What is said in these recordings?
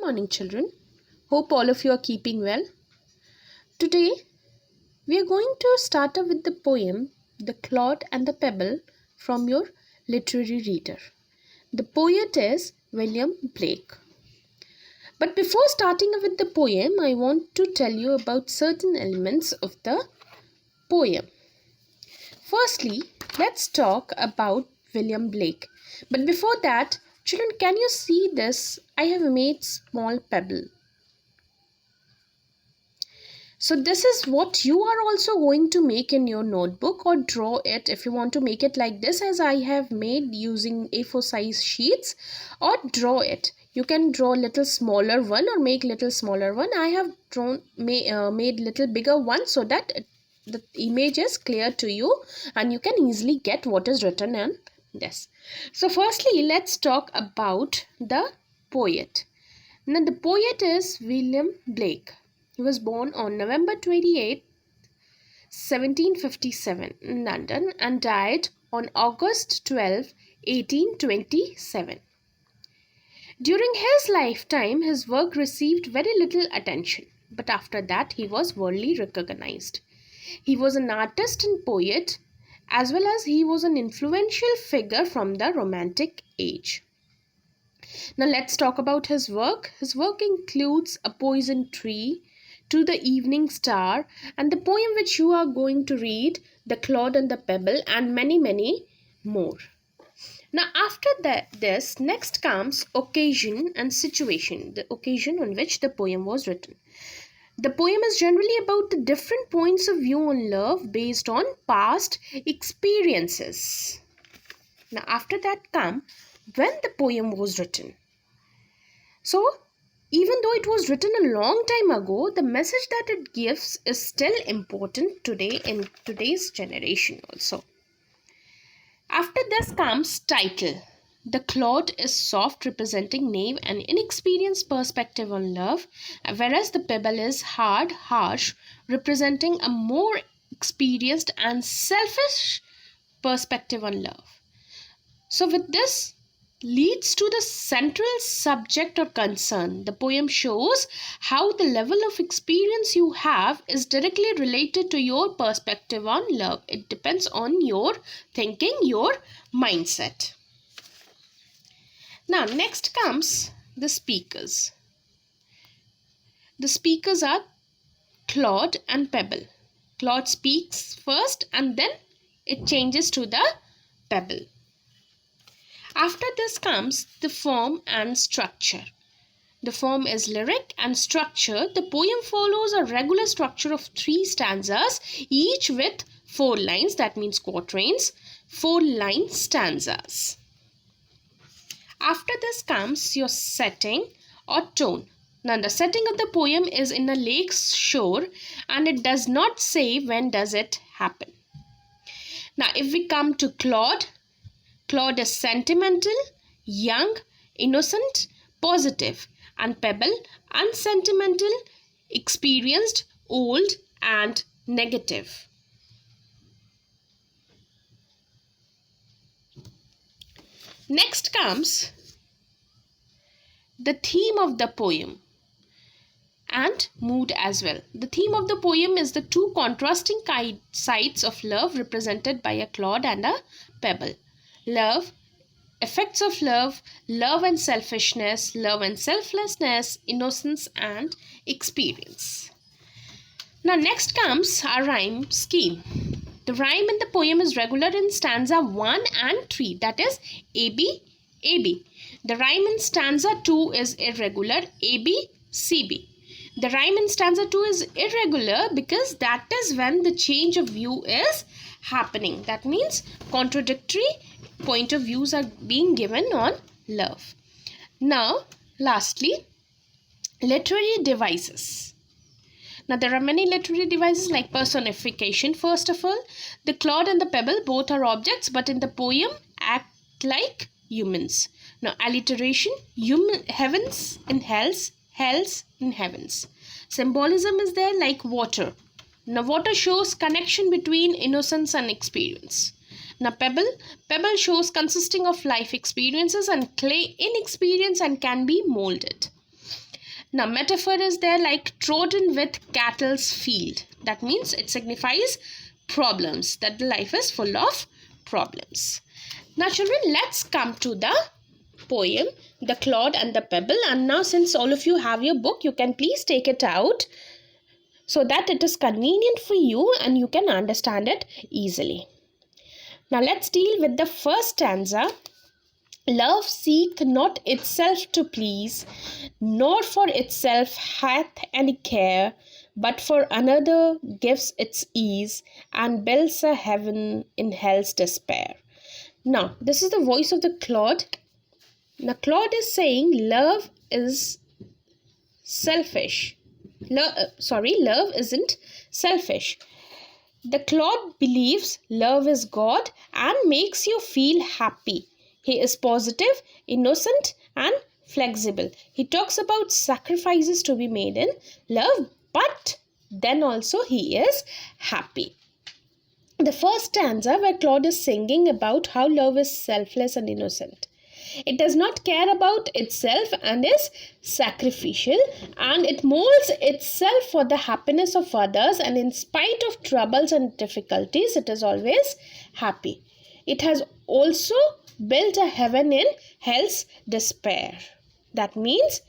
morning, children. Hope all of you are keeping well. Today, we are going to start up with the poem The Clod and the Pebble from your literary reader. The poet is William Blake. But before starting with the poem, I want to tell you about certain elements of the poem. Firstly, let's talk about William Blake. But before that, children, can you see this? I have made small pebble. So this is what you are also going to make in your notebook or draw it if you want to make it like this as I have made using A4 size sheets, or draw it. You can draw little smaller one or make little smaller one. I have made little bigger one so that the image is clear to you and you can easily get what is written in this. So firstly, let's talk about the poet. Now the poet is William Blake. He was born on November 28, 1757 in London and died on August 12, 1827. During his lifetime, his work received very little attention, but after that he was worldly recognized. He was an artist and poet, as well as he was an influential figure from the Romantic age. Now let's talk about his work. His work includes A Poison Tree, To the Evening Star, and the poem which you are going to read, The Clod and the Pebble, and many more. Now after this, next comes occasion and situation, the occasion on which the poem was written. The poem is generally about the different points of view on love based on past experiences. Now after that come when the poem was written. So even though it was written a long time ago, the message that it gives is still important today in today's generation also. After this comes title. The Clod is soft, representing naive and inexperienced perspective on love, whereas the pebble is hard, harsh, representing a more experienced and selfish perspective on love. So with this leads to the central subject or concern. The poem shows how the level of experience you have is directly related to your perspective on love. It depends on your thinking, your mindset. Now next comes the speakers. The speakers are Clod and Pebble. Clod speaks first and then it changes to the pebble. After this comes the form and structure. The form is lyric and structure. The poem follows a regular structure of 3 stanzas, each with 4 lines, that means quatrains, 4-line stanzas. After this comes your setting or tone. Now the setting of the poem is in a lake's shore and it does not say when does it happen. Now if we come to Clod, Clod is sentimental, young, innocent, positive, and Pebble unsentimental, experienced, old, and negative. Next comes the theme of the poem and mood as well. The theme of the poem is the 2 contrasting sides of love represented by a clod and a pebble. Love, effects of love, love and selfishness, love and selflessness, innocence and experience. Now next comes our rhyme scheme. The rhyme in the poem is regular in stanza 1 and 3, that is AB, AB. The rhyme in stanza 2 is irregular, AB, CB. The rhyme in stanza 2 is irregular because that is when the change of view is happening. That means contradictory point of views are being given on love. Now, lastly, literary devices. Now, there are many literary devices like personification. First of all, the clod and the pebble both are objects, but in the poem act like humans. Now, alliteration, heavens in hells, hells in heavens. Symbolism is there like water. Now, water shows connection between innocence and experience. Now, pebble shows consisting of life experiences and clay inexperience and can be molded. Now, metaphor is there like trodden with cattle's field. That means it signifies problems, that the life is full of problems. Now, children, let's come to the poem, The Clod and the Pebble. And now, since all of you have your book, you can please take it out so that it is convenient for you and you can understand it easily. Now, let's deal with the first stanza. Love seeketh not itself to please, nor for itself hath any care, but for another gives its ease, and builds a heaven in hell's despair. Now, this is the voice of the clod. Now, Claude is saying love is selfish. Love isn't selfish. The Claude believes love is God and makes you feel happy. He is positive, innocent, and flexible. He talks about sacrifices to be made in love, but then also he is happy. The first stanza where Claude is singing about how love is selfless and innocent. It does not care about itself and is sacrificial, and it molds itself for the happiness of others, and in spite of troubles and difficulties, it is always happy. It has also built a heaven in hell's despair. That means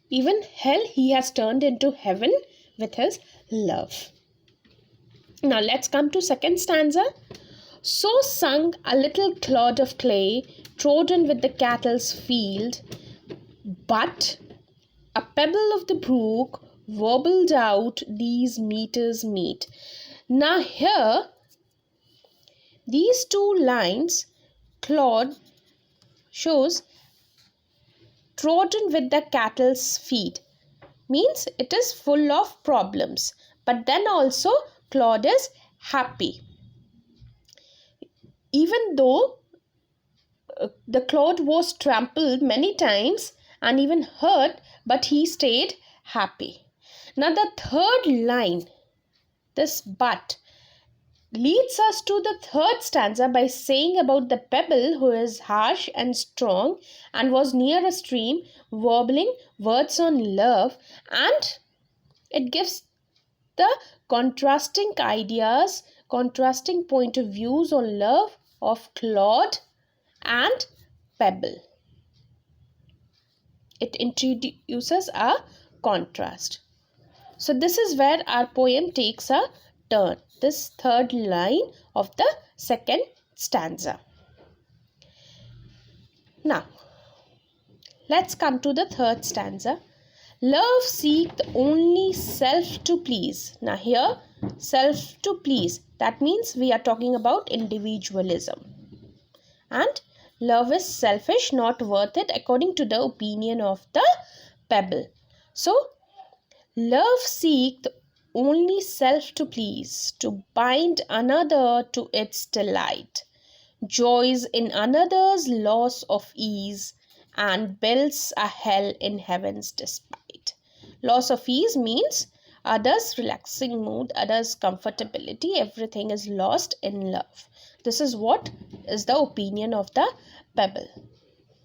even hell he has turned into heaven with his love. Now let's come to second stanza. So sung a little clod of clay, trodden with the cattle's field, but a pebble of the brook warbled out these meters meet. Now here, these two lines, clod shows trodden with the cattle's feet, means it is full of problems, but then also clod is happy. Even though the clod was trampled many times and even hurt, but he stayed happy. Now the third line, this but, leads us to the third stanza by saying about the pebble who is harsh and strong and was near a stream, warbling words on love, and it gives the contrasting ideas, contrasting point of views on love of clod and pebble. It introduces a contrast. So this is where our poem takes a turn, this third line of the second stanza. Now, let's come to the third stanza. Love seeketh only self to please. Now here, self to please, that means we are talking about individualism. And love is selfish, not worth it, according to the opinion of the pebble. So, love seeketh only self to please, to bind another to its delight, joys in another's loss of ease, and builds a hell in heaven's despite. Loss of ease means others' relaxing mood, others' comfortability, everything is lost in love. This is what is the opinion of the pebble.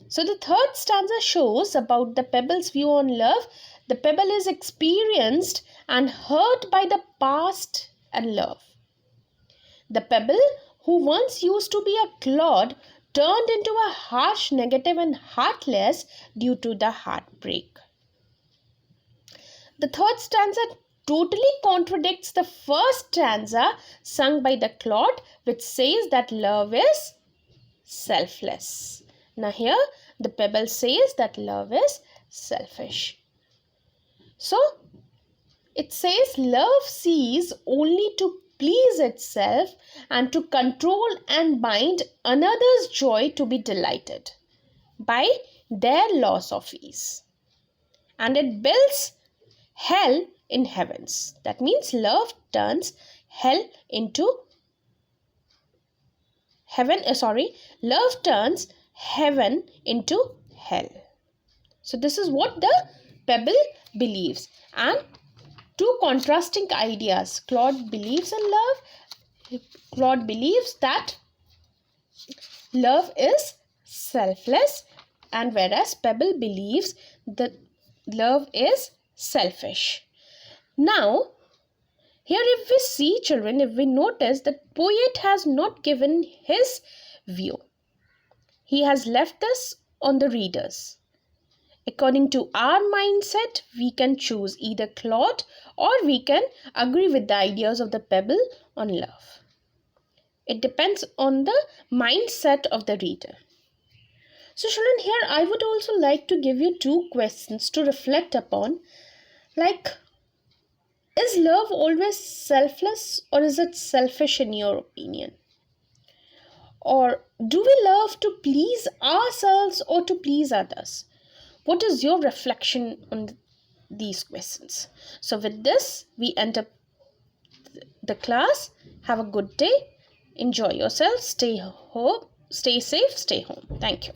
So the third stanza shows about the pebble's view on love. The pebble is experienced and hurt by the past and love. The pebble, who once used to be a clod, turned into a harsh, negative and heartless due to the heartbreak. The third stanza totally contradicts the first stanza sung by the clod, which says that love is selfless. Now here the pebble says that love is selfish. So it says love sees only to please itself and to control and bind another's joy to be delighted by their loss of ease. And it builds hell in heavens. That means love turns hell into heaven. Love turns heaven into hell. So this is what the pebble believes. And two contrasting ideas. Claude believes in love. Claude believes that love is selfless, and whereas pebble believes that love is selfish. Now, here if we see children, if we notice that poet has not given his view, he has left us on the readers. According to our mindset, we can choose either Claude or we can agree with the ideas of the Pebble on love. It depends on the mindset of the reader. So children, here I would also like to give you two questions to reflect upon. Like, is love always selfless or is it selfish in your opinion? Or do we love to please ourselves or to please others? What is your reflection on these questions? So with this, we end up the class. Have a good day. Enjoy yourself. Stay home. Stay safe. Stay home. Thank you.